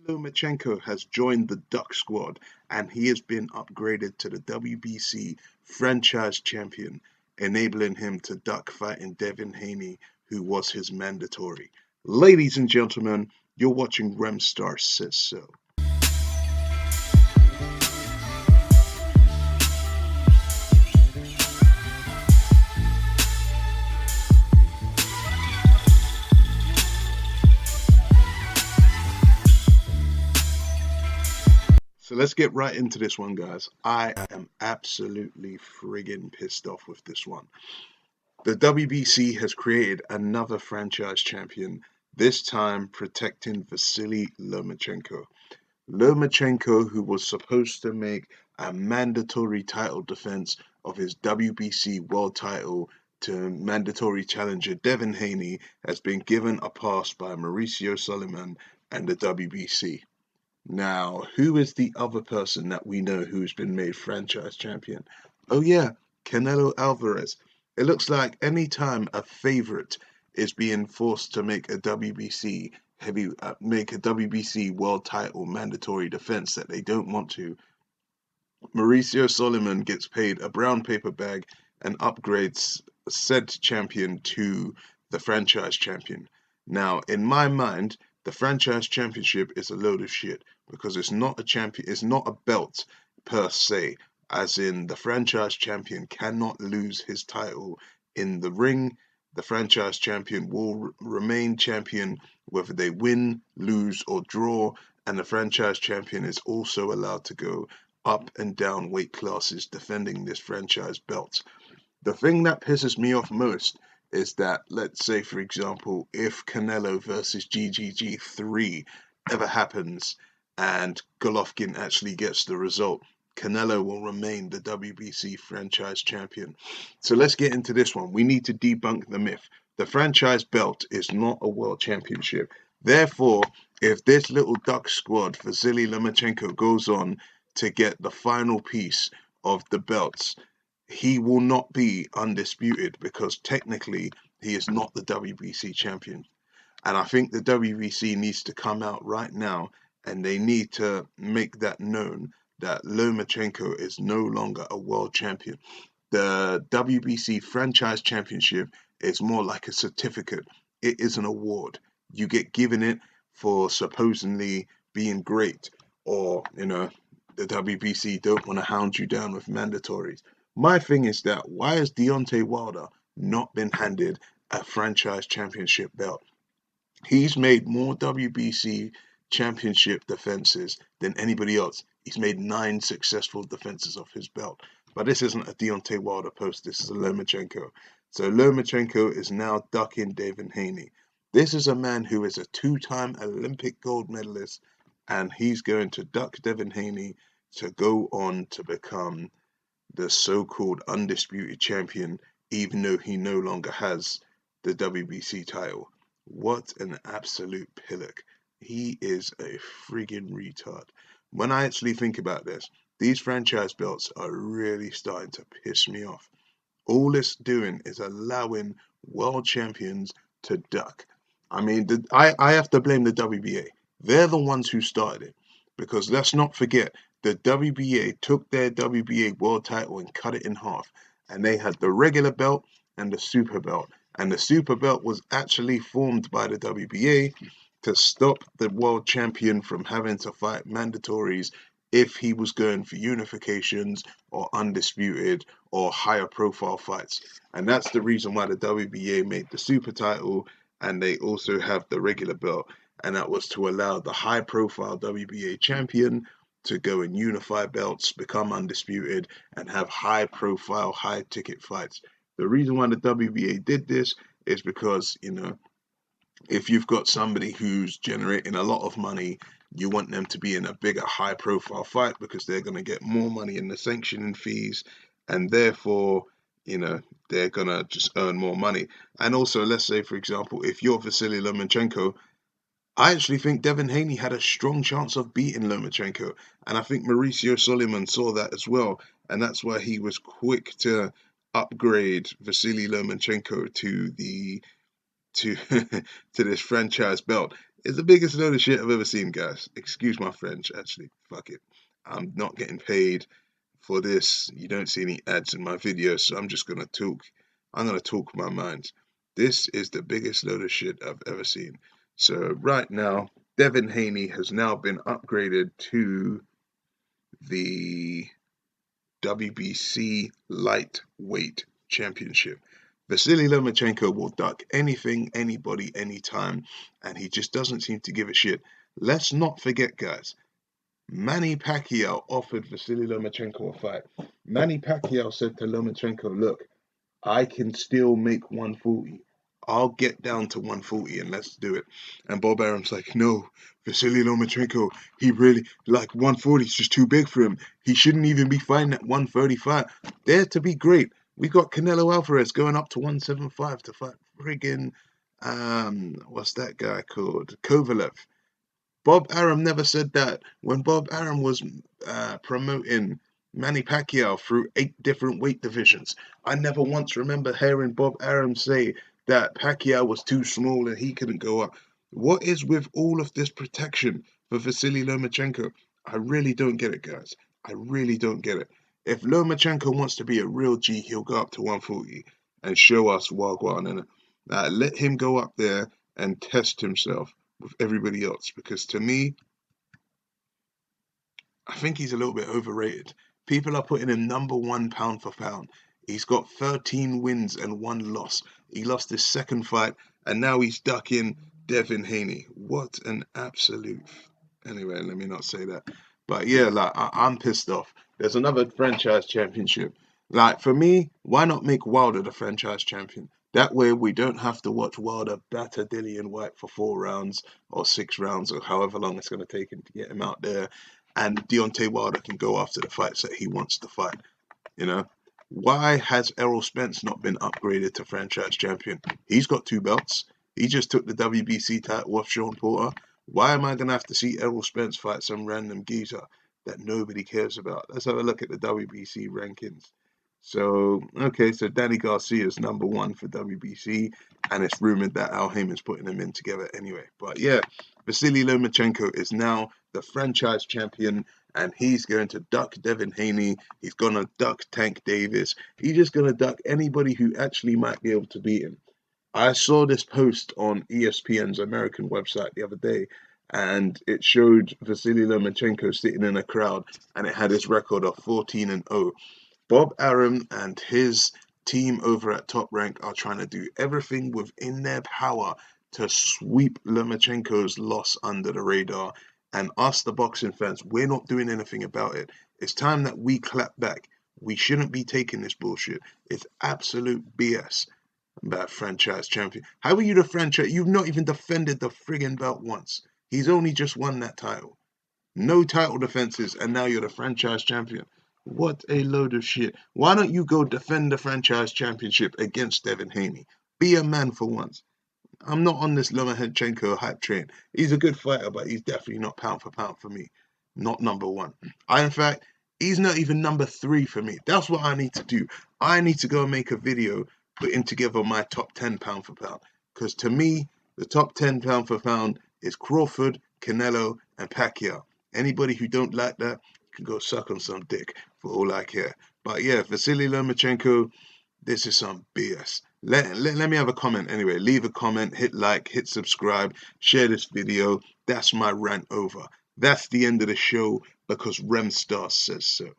Lomachenko has joined the Duck squad and he has been upgraded to the WBC franchise champion, enabling him to duck fighting Devin Haney, who was his mandatory. Ladies and gentlemen, you're watching Remstar Says So. So let's get right into this one, guys. I am absolutely friggin' pissed off with this one. The WBC has created another franchise champion, this time protecting Vasily Lomachenko. Lomachenko, who was supposed to make a mandatory title defense of his WBC world title to mandatory challenger Devin Haney, has been given a pass by Mauricio Suleiman and the WBC. Now, who is the other person that we know who's been made franchise champion? Oh yeah, Canelo Alvarez. It looks like any time a favorite is being forced to make a WBC world title mandatory defense that they don't want to, Mauricio Solomon gets paid a brown paper bag and upgrades said champion to the franchise champion. Now, in my mind, the franchise championship is a load of shit because it's not a champion, it's not a belt per se, as in the franchise champion cannot lose his title in the ring. The franchise champion will remain champion whether they win, lose, or draw, and the franchise champion is also allowed to go up and down weight classes defending this franchise belt. The thing that pisses me off most is that, let's say, for example, if Canelo versus GGG3 ever happens and Golovkin actually gets the result, Canelo will remain the WBC franchise champion. So let's get into this one. We need to debunk the myth. The franchise belt is not a world championship. Therefore, if this little duck squad, Vasily Lomachenko, goes on to get the final piece of the belts, he will not be undisputed because technically he is not the WBC champion. And I think the WBC needs to come out right now and they need to make that known that Lomachenko is no longer a world champion. The WBC franchise championship is more like a certificate. It is an award. You get given it for supposedly being great, or the WBC don't want to hound you down with mandatories. My thing is that why has Deontay Wilder not been handed a franchise championship belt? He's made more WBC championship defenses than anybody else. He's made 9 successful defenses of his belt. But this isn't a Deontay Wilder post. This is a Lomachenko. So Lomachenko is now ducking Devin Haney. This is a man who is a 2-time Olympic gold medalist, and he's going to duck Devin Haney to go on to become the so-called undisputed champion, even though he no longer has the WBC title. What an absolute pillock. He is a friggin' retard. When I actually think about this, these franchise belts are really starting to piss me off. All it's doing is allowing world champions to duck. I mean, I have to blame the WBA. They're the ones who started it. Because let's not forget, the WBA took their WBA world title and cut it in half. And they had the regular belt and the super belt. And the super belt was actually formed by the WBA to stop the world champion from having to fight mandatories if he was going for unifications or undisputed or higher profile fights. And that's the reason why the WBA made the super title and they also have the regular belt. And that was to allow the high profile WBA champion to go and unify belts, become undisputed, and have high profile, high ticket fights. The reason why the WBA did this is because, if you've got somebody who's generating a lot of money, you want them to be in a bigger, high profile fight because they're going to get more money in the sanctioning fees, and therefore, they're going to just earn more money. And also, let's say, for example, if you're Vasily Lomachenko, I actually think Devin Haney had a strong chance of beating Lomachenko, and I think Mauricio Suleiman saw that as well, and that's why he was quick to upgrade Vasily Lomachenko to the to to this franchise belt. It's the biggest load of shit I've ever seen, guys. Excuse my French, actually. Fuck it. I'm not getting paid for this. You don't see any ads in my videos, so I'm just gonna talk. I'm gonna talk my mind. This is the biggest load of shit I've ever seen. So right now, Devin Haney has now been upgraded to the WBC lightweight championship. Vasily Lomachenko will duck anything, anybody, anytime, and he just doesn't seem to give a shit. Let's not forget, guys, Manny Pacquiao offered Vasily Lomachenko a fight. Manny Pacquiao said to Lomachenko, look, I can still make 140. I'll get down to 140 and let's do it. And Bob Arum's like, no, Vasily Lomachenko, he really, like 140 is just too big for him. He shouldn't even be fighting at 135. There to be great. We got Canelo Alvarez going up to 175 to fight friggin', what's that guy called? Kovalev. Bob Arum never said that. When Bob Arum was promoting Manny Pacquiao through 8 different weight divisions, I never once remember hearing Bob Arum say that Pacquiao was too small and he couldn't go up. What is with all of this protection for Vasily Lomachenko? I really don't get it, guys. I really don't get it. If Lomachenko wants to be a real G, he'll go up to 140 and show us Wagwan and let him go up there and test himself with everybody else, because to me, I think he's a little bit overrated. People are putting him #1 pound for pound. He's got 13 wins and 1 loss. He lost his second fight, and now he's ducking Devin Haney. What an absolute. Anyway, let me not say that. But yeah, like I'm pissed off. There's another franchise championship. Like for me, why not make Wilder the franchise champion? That way we don't have to watch Wilder batter Dillian White for 4 rounds or 6 rounds or however long it's going to take him to get him out there. And Deontay Wilder can go after the fights that he wants to fight. You know, why has Errol Spence not been upgraded to franchise champion? He's got 2 belts. He just took the WBC title off Sean Porter. Why am I going to have to see Errol Spence fight some random geezer that nobody cares about? Let's have a look at the WBC rankings. So, okay, so Danny Garcia is #1 for WBC, and it's rumored that Al Heyman's putting them in together anyway. But yeah, Vasily Lomachenko is now the franchise champion, and he's going to duck Devin Haney. He's going to duck Tank Davis. He's just going to duck anybody who actually might be able to beat him. I saw this post on ESPN's American website the other day, and it showed Vasily Lomachenko sitting in a crowd, and it had his record of 14-0. Bob Arum and his team over at Top Rank are trying to do everything within their power to sweep Lomachenko's loss under the radar. And us, the boxing fans, we're not doing anything about it. It's time that we clap back. We shouldn't be taking this bullshit. It's absolute BS about franchise champion. How are you the franchise? You've not even defended the friggin' belt once. He's only just won that title. No title defenses, and now you're the franchise champion. What a load of shit. Why don't you go defend the franchise championship against Devin Haney? Be a man for once. I'm not on this Lomachenko hype train. He's a good fighter, but he's definitely not pound for pound for me. Not #1. In fact, he's not even #3 for me. That's what I need to do. I need to go and make a video putting together my top 10 pound for pound. Because to me, the top 10 pound for pound is Crawford, Canelo, and Pacquiao. Anybody who don't like that can go suck on some dick for all I care. But yeah, Vasily Lomachenko, this is some BS. Let me have a comment anyway. Leave a comment, hit like, hit subscribe, share this video. That's my rant over. That's the end of the show because Remstar says so.